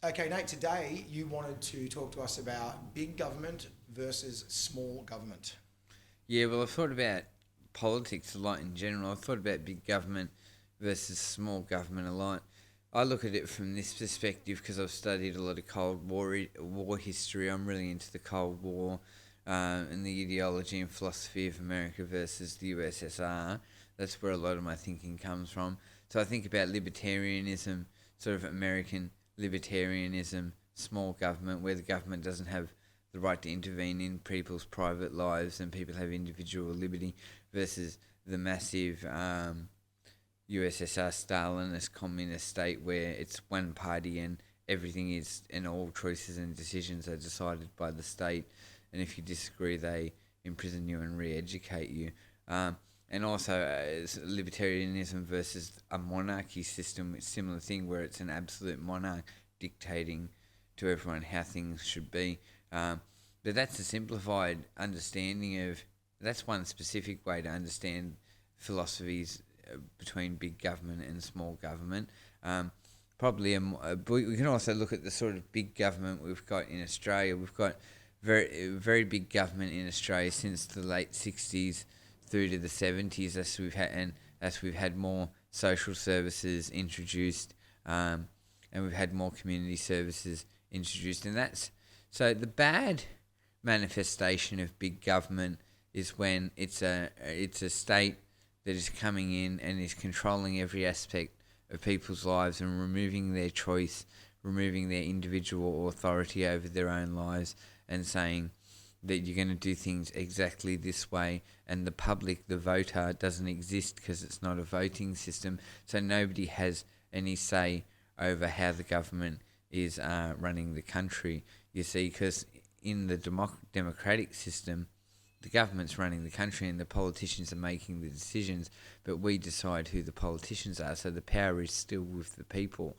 Okay, Nate, today you wanted to talk to us about big government versus small government. Yeah, well, I've thought about politics a lot in general. I've thought about big government versus small government a lot. I look at it from this perspective because I've studied a lot of Cold War history. I'm really into the Cold War and the ideology and philosophy of America versus the USSR. That's where a lot of my thinking comes from. So I think about libertarianism, sort of American libertarianism, small government, where the government doesn't have the right to intervene in people's private lives and people have individual liberty, versus the massive USSR Stalinist communist state where it's one party and everything is, and all choices and decisions are decided by the state, and if you disagree they imprison you and re-educate you. And also libertarianism versus a monarchy system, it's a similar thing where it's an absolute monarch dictating to everyone how things should be. But that's a simplified understanding of, that's one specific way to understand philosophies between big government and small government. We can also look at the sort of big government we've got in Australia. We've got very big government in Australia since the late 60s through to the 70s, as we've had more social services introduced, and we've had more community services introduced, and that's so the bad manifestation of big government is when it's a state that is coming in and is controlling every aspect of people's lives and removing their choice, removing their individual authority over their own lives, and saying that you're going to do things exactly this way, and the public, the voter, doesn't exist because it's not a voting system, so nobody has any say over how the government is running the country. You see, because in the democratic system, the government's running the country and the politicians are making the decisions, but we decide who the politicians are, so the power is still with the people.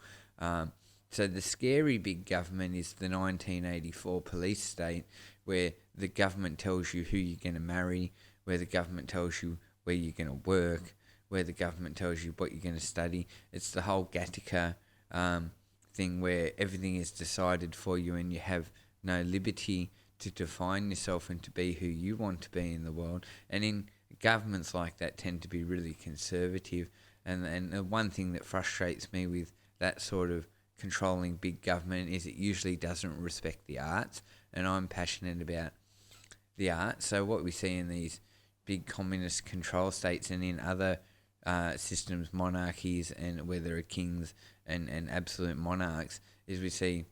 So the scary big government is the 1984 police state, where the government tells you who you're going to marry, where the government tells you where you're going to work, where the government tells you what you're going to study. It's the whole Gattaca thing where everything is decided for you and you have no liberty to define yourself and to be who you want to be in the world. And in governments like that tend to be really conservative. And the one thing that frustrates me with that sort of controlling big government is it usually doesn't respect the arts. And I'm passionate about the arts. So what we see in these big communist control states and in other systems, monarchies, and where there are kings and absolute monarchs, is we see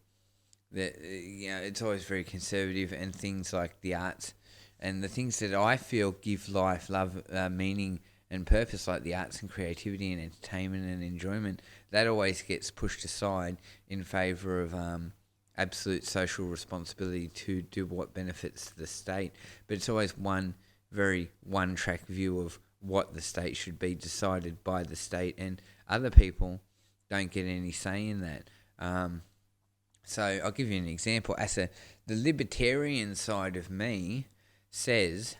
that it's always very conservative, and things like the arts and the things that I feel give life, love, meaning and purpose, like the arts and creativity and entertainment and enjoyment, that always gets pushed aside in favour of absolute social responsibility to do what benefits the state. But it's always one very one-track view of what the state should be, decided by the state, and other people don't get any say in that. So I'll give you an example. The libertarian side of me says,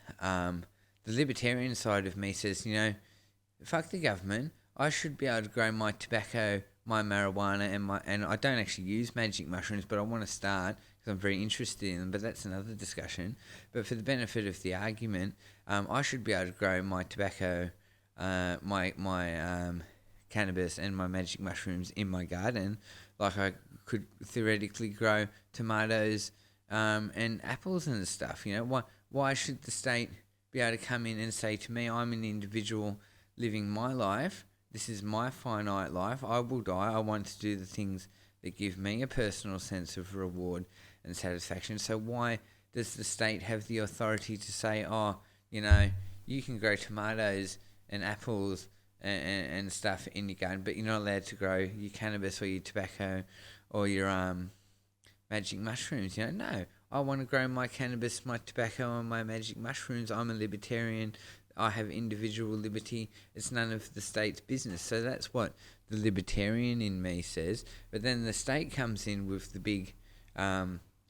fuck the government. I should be able to grow my tobacco, my marijuana, and I don't actually use magic mushrooms, but I want to start because I'm very interested in them. But that's another discussion. But for the benefit of the argument, I should be able to grow my tobacco, my cannabis, and my magic mushrooms in my garden, like I could theoretically grow tomatoes and apples and stuff. Why should the state be able to come in and say to me, I'm an individual living my life, this is my finite life, I will die, I want to do the things that give me a personal sense of reward and satisfaction. So why does the state have the authority to say, you can grow tomatoes and apples and stuff in your garden, but you're not allowed to grow your cannabis or your tobacco or your magic mushrooms? No, I want to grow my cannabis, my tobacco, and my magic mushrooms. I'm a libertarian. I have individual liberty. It's none of the state's business. So that's what the libertarian in me says. But then the state comes in with the big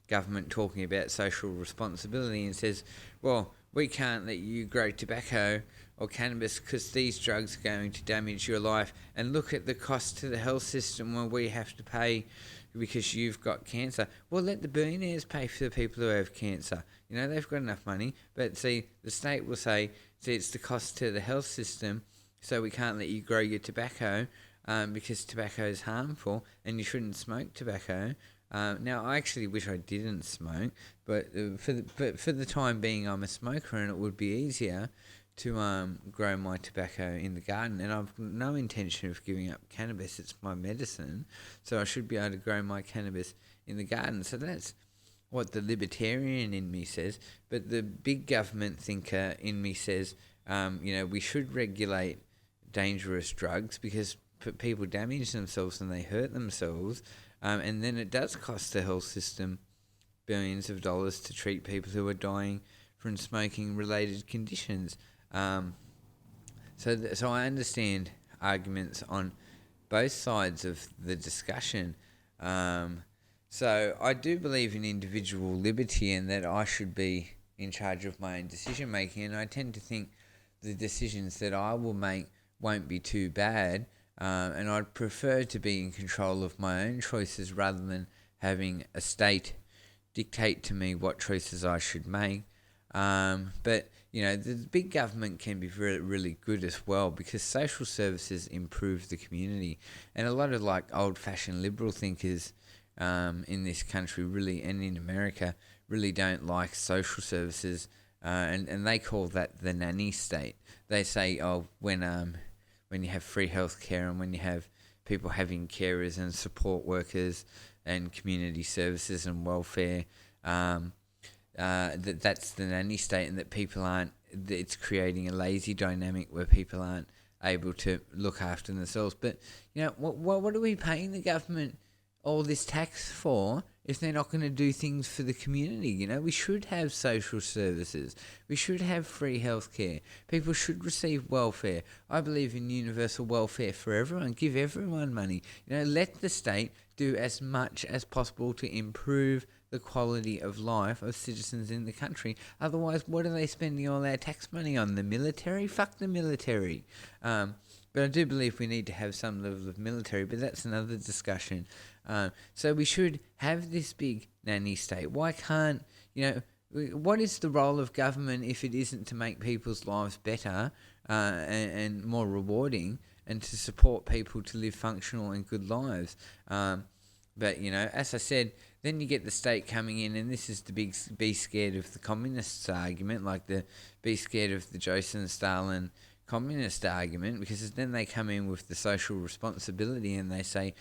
government talking about social responsibility and says, well, we can't let you grow tobacco or cannabis because these drugs are going to damage your life. And look at the cost to the health system where we have to pay because you've got cancer. Well, let the billionaires pay for the people who have cancer. You know, they've got enough money. But see, the state will say, see, it's the cost to the health system, so we can't let you grow your tobacco because tobacco is harmful and you shouldn't smoke tobacco. Now, I actually wish I didn't smoke, but for the time being, I'm a smoker, and it would be easier to grow my tobacco in the garden. And I've no intention of giving up cannabis. It's my medicine, so I should be able to grow my cannabis in the garden. So that's what the libertarian in me says. But the big government thinker in me says, we should regulate dangerous drugs because people damage themselves and they hurt themselves. And then it does cost the health system billions of dollars to treat people who are dying from smoking-related conditions. So I understand arguments on both sides of the discussion. So I do believe in individual liberty and that I should be in charge of my own decision-making, and I tend to think the decisions that I will make won't be too bad. And I'd prefer to be in control of my own choices rather than having a state dictate to me what choices I should make. But, the big government can be really, really good as well because social services improve the community. And a lot of old-fashioned liberal thinkers in this country really, and in America, really don't like social services. And they call that the nanny state. They say, when you have free healthcare and when you have people having carers and support workers and community services and welfare, that's the nanny state, and that it's creating a lazy dynamic where people aren't able to look after themselves. But, what are we paying the government all this tax for if they're not going to do things for the community? We should have social services. We should have free healthcare. People should receive welfare. I believe in universal welfare for everyone. Give everyone money. Let the state do as much as possible to improve the quality of life of citizens in the country. Otherwise, what are they spending all our tax money on? The military? Fuck the military. But I do believe we need to have some level of military, but that's another discussion. So we should have this big nanny state. Why can't, what is the role of government if it isn't to make people's lives better and more rewarding and to support people to live functional and good lives? But, as I said, then you get the state coming in, and this is the big be scared of the communists argument, like the be scared of the Joseph Stalin communist argument, because then they come in with the social responsibility and they say,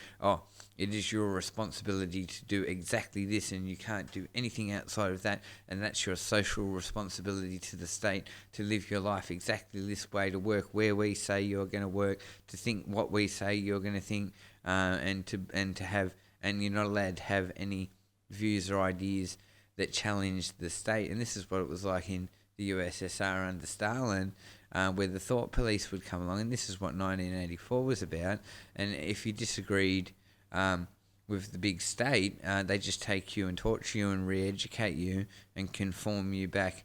it is your responsibility to do exactly this and you can't do anything outside of that, and that's your social responsibility to the state to live your life exactly this way, to work where we say you're going to work, to think what we say you're going to think, and you're not allowed to have any views or ideas that challenge the state. And this is what it was like in the USSR under Stalin, where the thought police would come along, and this is what 1984 was about. And if you disagreed with the big state, they just take you and torture you and re-educate you and conform you back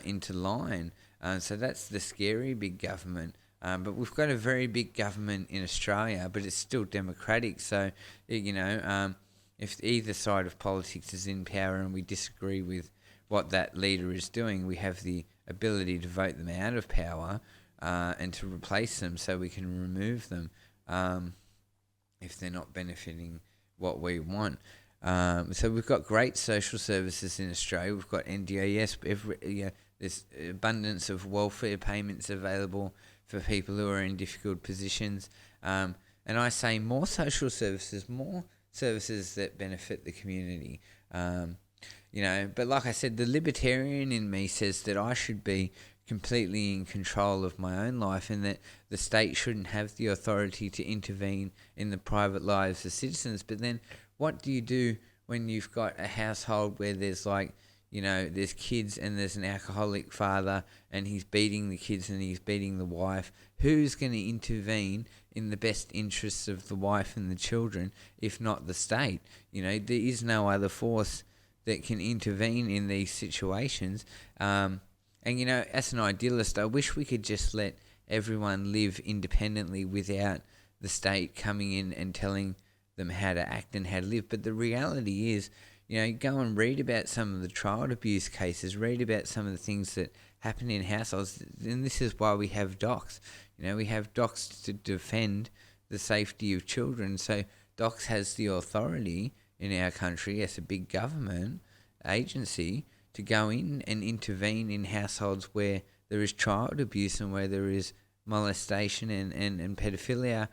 into line. So that's the scary big government. But we've got a very big government in Australia, but it's still democratic. So, if either side of politics is in power and we disagree with what that leader is doing, we have the ability to vote them out of power and to replace them so we can remove them if they're not benefiting what we want. So we've got great social services in Australia. We've got NDIS. There's abundance of welfare payments available for people who are in difficult positions. And I say more social services, more services that benefit the community. But like I said, the libertarian in me says that I should be completely in control of my own life and that the state shouldn't have the authority to intervene in the private lives of citizens. But then what do you do when you've got a household where there's there's kids and there's an alcoholic father and he's beating the kids and he's beating the wife? Who's going to intervene in the best interests of the wife and the children if not the state? There is no other force that can intervene in these situations. And as an idealist, I wish we could just let everyone live independently without the state coming in and telling them how to act and how to live. But the reality is, go and read about some of the child abuse cases, read about some of the things that happen in households, and this is why we have docs. We have docs to defend the safety of children. So docs has the authority in our country as a big government agency to go in and intervene in households where there is child abuse and where there is molestation and pedophilia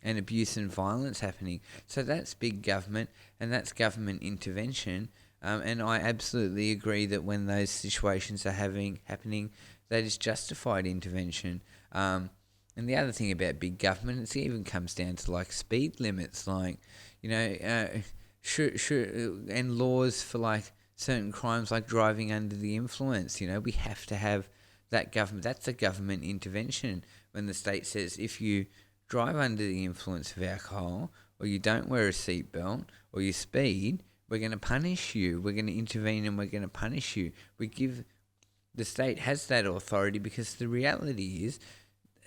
and abuse and violence happening. So that's big government, and that's government intervention. And I absolutely agree that when those situations are happening, that is justified intervention. And the other thing about big government, it even comes down to like speed limits, like and laws for like certain crimes, like driving under the influence. We have to have that government. That's a government intervention when the state says if you drive under the influence of alcohol, or you don't wear a seatbelt, or you speed, we're going to punish you. We're going to intervene and we're going to punish you. The state has that authority because the reality is,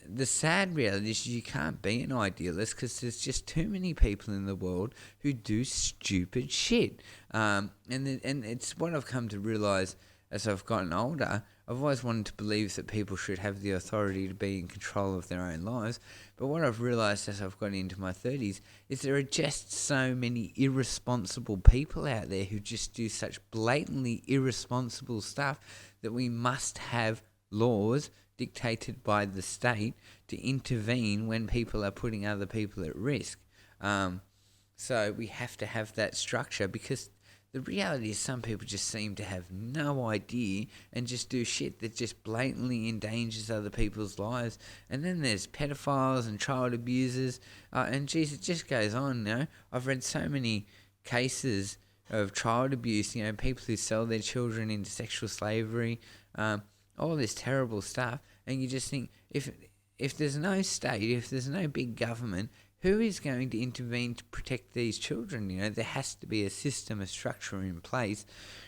the sad reality is you can't be an idealist because there's just too many people in the world who do stupid shit. And it's what I've come to realise as I've gotten older. I've always wanted to believe that people should have the authority to be in control of their own lives. But what I've realised as I've gotten into my 30s is there are just so many irresponsible people out there who just do such blatantly irresponsible stuff that we must have laws dictated by the state to intervene when people are putting other people at risk. So we have to have that structure because the reality is some people just seem to have no idea and just do shit that just blatantly endangers other people's lives. And then there's pedophiles and child abusers. And geez, it just goes on, I've read so many cases of child abuse, people who sell their children into sexual slavery, all this terrible stuff. And you just think, if there's no state, if there's no big government, who is going to intervene to protect these children? There has to be a system, a structure in place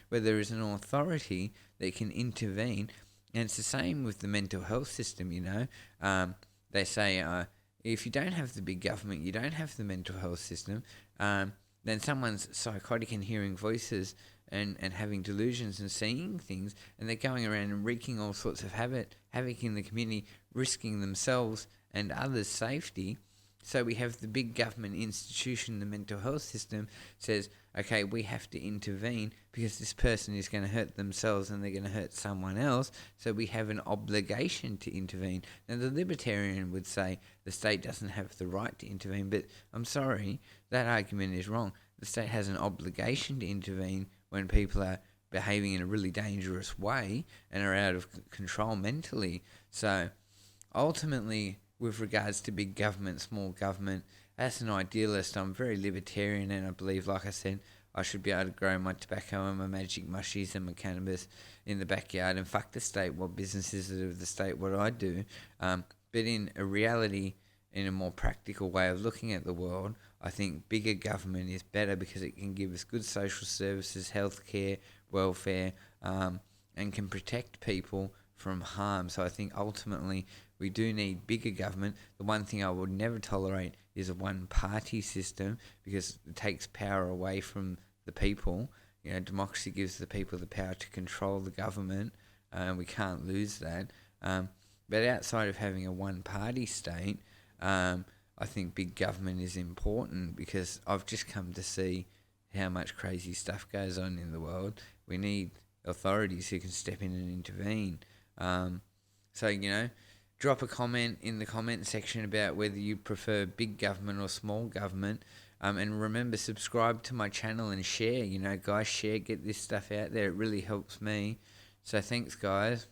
where there is an authority that can intervene. And it's the same with the mental health system, They say if you don't have the big government, you don't have the mental health system, then someone's psychotic and hearing voices and having delusions and seeing things, and they're going around and wreaking all sorts of havoc in the community, risking themselves and others' safety. So we have the big government institution, the mental health system, says, okay, we have to intervene because this person is going to hurt themselves and they're going to hurt someone else, so we have an obligation to intervene. Now, the libertarian would say the state doesn't have the right to intervene, but I'm sorry, that argument is wrong. The state has an obligation to intervene when people are behaving in a really dangerous way and are out of control mentally. So ultimately, with regards to big government, small government, as an idealist, I'm very libertarian, and I believe, like I said, I should be able to grow my tobacco and my magic mushies and my cannabis in the backyard, and fuck the state, what business is it of the state, what I do. But in a reality, in a more practical way of looking at the world, I think bigger government is better because it can give us good social services, healthcare, welfare, and can protect people from harm. So I think ultimately we do need bigger government. The one thing I would never tolerate is a one-party system because it takes power away from the people. Democracy gives the people the power to control the government, and we can't lose that. But outside of having a one-party state, I think big government is important because I've just come to see how much crazy stuff goes on in the world. We need authorities who can step in and intervene. So, drop a comment in the comment section about whether you prefer big government or small government. And remember, subscribe to my channel and share. Guys, share, get this stuff out there. It really helps me. So thanks, guys.